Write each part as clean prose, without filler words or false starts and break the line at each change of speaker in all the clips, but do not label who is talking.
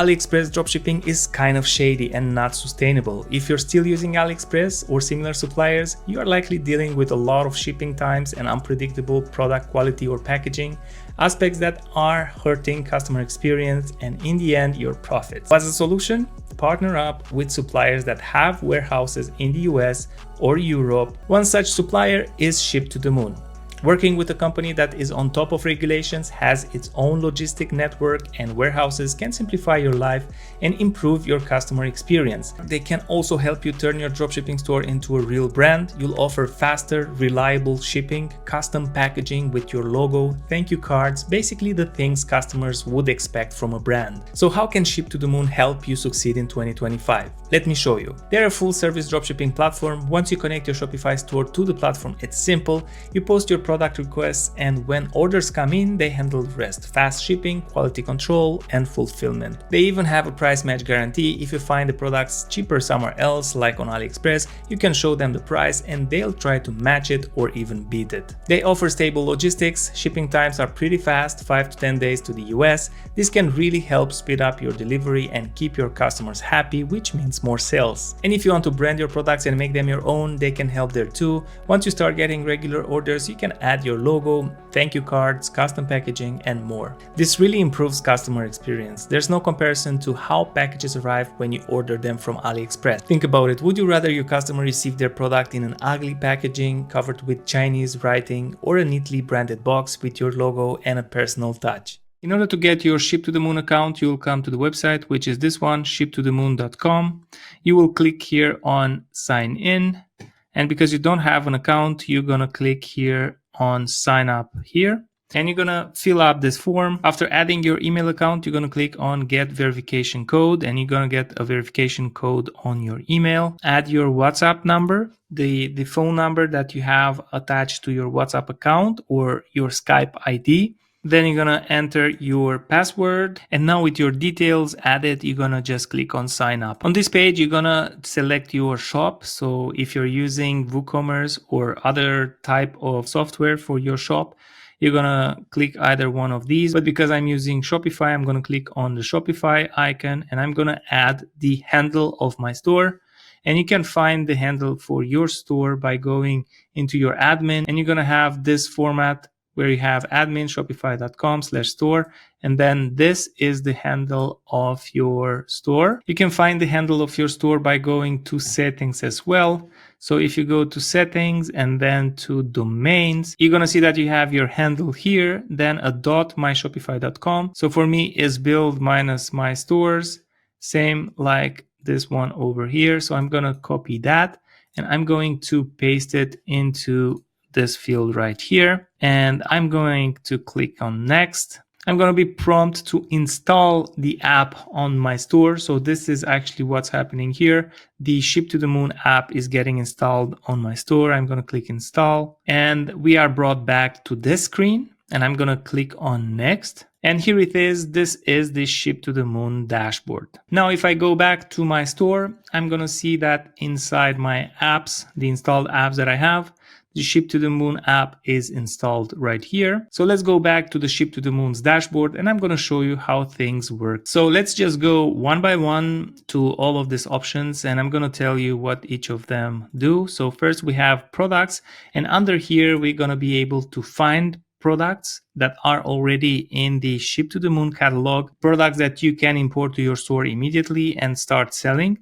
AliExpress dropshipping is kind of shady and not sustainable. If you're still using AliExpress or similar suppliers, you are likely dealing with a lot of shipping times and unpredictable product quality or packaging, aspects that are hurting customer experience and in the end your profits. As a solution, partner up with suppliers that have warehouses in the US or Europe. One such supplier is Ship to the Moon. Working with a company that is on top of regulations, has its own logistic network and warehouses can simplify your life and improve your customer experience. They can also help you turn your dropshipping store into a real brand. You'll offer faster, reliable shipping, custom packaging with your logo, thank you cards, basically the things customers would expect from a brand. So how can Ship to the Moon help you succeed in 2025? Let me show you. They're a full-service dropshipping platform. Once you connect your Shopify store to the platform, it's simple. You post your product requests, and when orders come in, they handle the rest: fast shipping, quality control, and fulfillment. They even have a price match guarantee. If you find the products cheaper somewhere else, like on AliExpress, you can show them the price and they'll try to match it or even beat it. They offer stable logistics. Shipping times are pretty fast, 5 to 10 days to the US. This can really help speed up your delivery and keep your customers happy, which means more sales. And if you want to brand your products and make them your own, they can help there too. Once you start getting regular orders, you can add your logo, thank you cards, custom packaging, and more. This really improves customer experience. There's no comparison to how packages arrive when you order them from AliExpress. Think about it. Would you rather your customer receive their product in an ugly packaging covered with Chinese writing or a neatly branded box with your logo and a personal touch? In order to get your Ship to the Moon account, you'll come to the website, which is this one, shiptothemoon.com. You will click here on sign in. And because you don't have an account, you're going to click here on sign up here. And you're going to fill up this form. After adding your email account, you're going to click on get verification code, and you're going to get a verification code on your email. Add your WhatsApp number, the phone number that you have attached to your WhatsApp account, or your Skype ID. Then you're gonna enter your password, and now with your details added, you're gonna just click on sign up. On this page, you're gonna select your shop. So if you're using WooCommerce or other type of software for your shop, you're gonna click either one of these. But because I'm using Shopify, I'm gonna click on the Shopify icon, and I'm gonna add the handle of my store. And you can find the handle for your store by going into your admin, and you're gonna have this format where you have admin shopify.com/store, and then this is the handle of your store. You can find the handle of your store by going to settings as well. So if you go to settings and then to domains, you're going to see that you have your handle here, then a .myshopify.com. So for me is build minus my stores, same like this one over here. So I'm going to copy that and I'm going to paste it into this field right here, and I'm going to click on next. I'm going to be prompted to install the app on my store. So this is actually what's happening here. The Ship to the Moon app is getting installed on my store. I'm going to click install, and we are brought back to this screen, and I'm going to click on next. And here it is. This is the Ship to the Moon dashboard. Now, if I go back to my store, I'm going to see that inside my apps, the installed apps that I have, the Ship to the Moon app is installed right here. So let's go back to the Ship to the Moon's dashboard, and I'm going to show you how things work. So let's just go one by one to all of these options, and I'm going to tell you what each of them do. So first we have products, and under here we're going to be able to find products that are already in the Ship to the Moon catalog, products that you can import to your store immediately and start selling.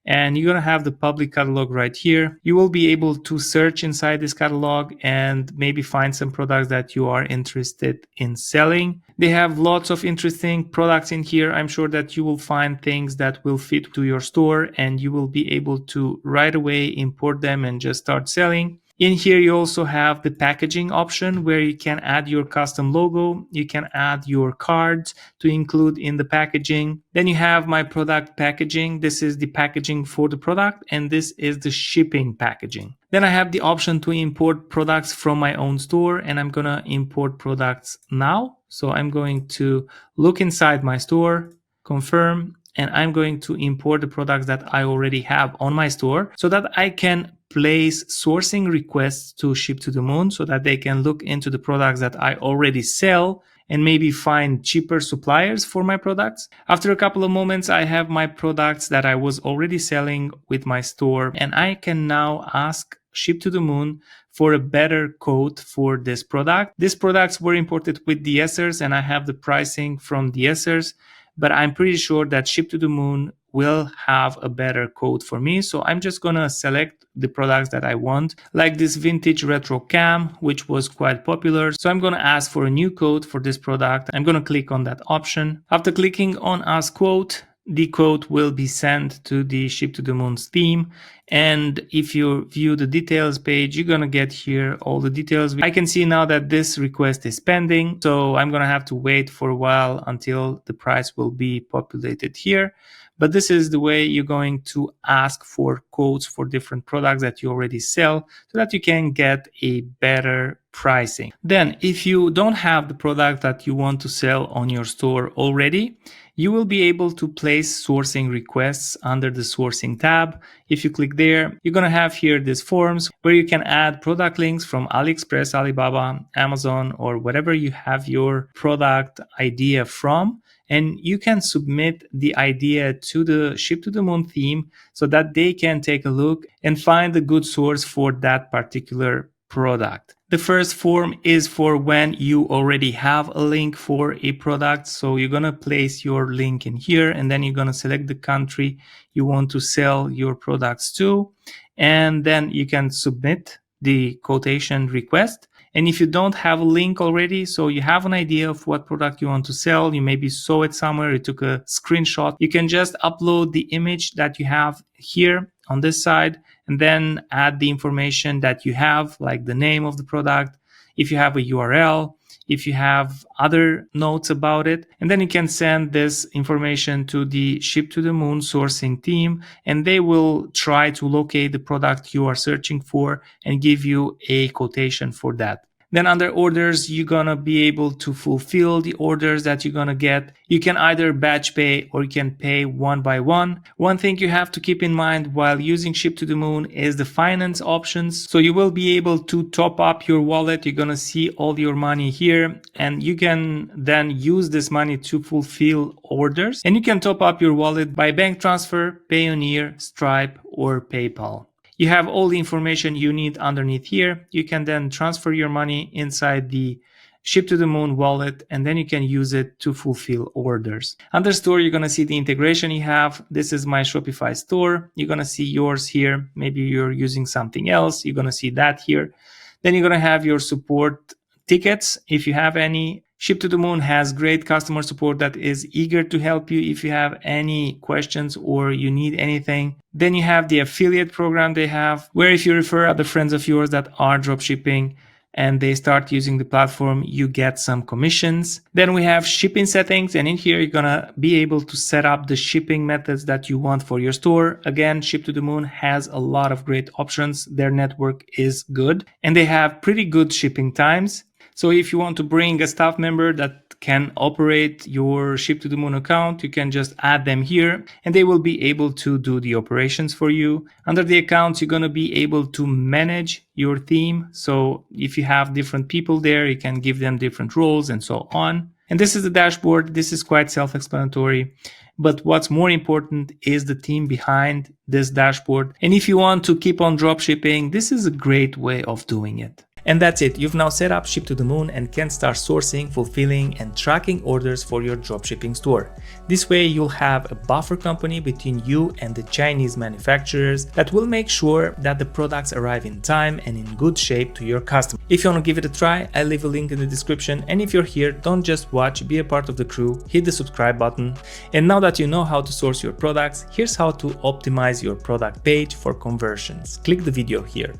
And you're going to have the public catalog right here. You will be able to search inside this catalog and maybe find some products that you are interested in selling. They have lots of interesting products in here. I'm sure that you will find things that will fit to your store, and you will be able to right away import them and just start selling. In here, you also have the packaging option where you can add your custom logo. You can add your cards to include in the packaging. Then you have my product packaging. This is the packaging for the product, and this is the shipping packaging. Then I have the option to import products from my own store, and I'm going to import products now. So I'm going to look inside my store, confirm, and I'm going to import the products that I already have on my store so that I can place sourcing requests to Ship to the Moon so that they can look into the products that I already sell and maybe find cheaper suppliers for my products. After a couple of moments, I have my products that I was already selling with my store, and I can now ask Ship to the Moon for a better quote for this product. These products were imported with DSers, and I have the pricing from DSers, but I'm pretty sure that Ship to the Moon will have a better quote for me. So I'm just gonna select the products that I want, like this vintage retro cam, which was quite popular. So I'm gonna ask for a new quote for this product. I'm gonna click on that option. After clicking on Ask Quote, the quote will be sent to the Ship to the Moon's theme. And if you view the details page, you're going to get here all the details. I can see now that this request is pending. So I'm going to have to wait for a while until the price will be populated here. But this is the way you're going to ask for quotes for different products that you already sell so that you can get a better pricing. Then if you don't have the product that you want to sell on your store already, you will be able to place sourcing requests under the sourcing tab. If you click there, you're going to have here these forms where you can add product links from AliExpress, Alibaba, Amazon, or whatever you have your product idea from. And you can submit the idea to the Ship to the Moon theme so that they can take a look and find a good source for that particular product. The first form is for when you already have a link for a product. So you're going to place your link in here, and then you're going to select the country you want to sell your products to. And then you can submit the quotation request. And if you don't have a link already, so you have an idea of what product you want to sell, you maybe saw it somewhere, you took a screenshot, you can just upload the image that you have here on this side and then add the information that you have, like the name of the product, if you have a URL, if you have other notes about it, and then you can send this information to the Ship to the Moon sourcing team, and they will try to locate the product you are searching for and give you a quotation for that. Then under orders, you're gonna be able to fulfill the orders that you're gonna get. You can either batch pay or you can pay one by one. One thing you have to keep in mind while using Ship to the Moon is the finance options. So you will be able to top up your wallet. You're gonna see all your money here, and you can then use this money to fulfill orders. And you can top up your wallet by bank transfer, Payoneer, Stripe, or PayPal. You have all the information you need underneath here. You can then transfer your money inside the Ship to the Moon wallet, and then you can use it to fulfill orders. Under store, you're going to see the integration you have. This is my Shopify store. You're going to see yours here. Maybe you're using something else. You're going to see that here. Then you're going to have your support tickets, if you have any. Ship to the Moon has great customer support that is eager to help you if you have any questions or you need anything. Then you have the affiliate program they have, where if you refer other friends of yours that are dropshipping and they start using the platform, you get some commissions. Then we have shipping settings, and in here you're gonna be able to set up the shipping methods that you want for your store. Again, Ship to the Moon has a lot of great options. Their network is good and they have pretty good shipping times. So if you want to bring a staff member that can operate your Ship to the Moon account, you can just add them here and they will be able to do the operations for you. Under the accounts, you're going to be able to manage your theme. So if you have different people there, you can give them different roles and so on. And this is the dashboard. This is quite self-explanatory. But what's more important is the team behind this dashboard. And if you want to keep on dropshipping, this is a great way of doing it. And that's it. You've now set up Ship to the Moon and can start sourcing, fulfilling, and tracking orders for your dropshipping store. This way, you'll have a buffer company between you and the Chinese manufacturers that will make sure that the products arrive in time and in good shape to your customer. If you want to give it a try, I'll leave a link in the description. And if you're here, don't just watch, be a part of the crew, hit the subscribe button. And now that you know how to source your products, here's how to optimize your product page for conversions. Click the video here.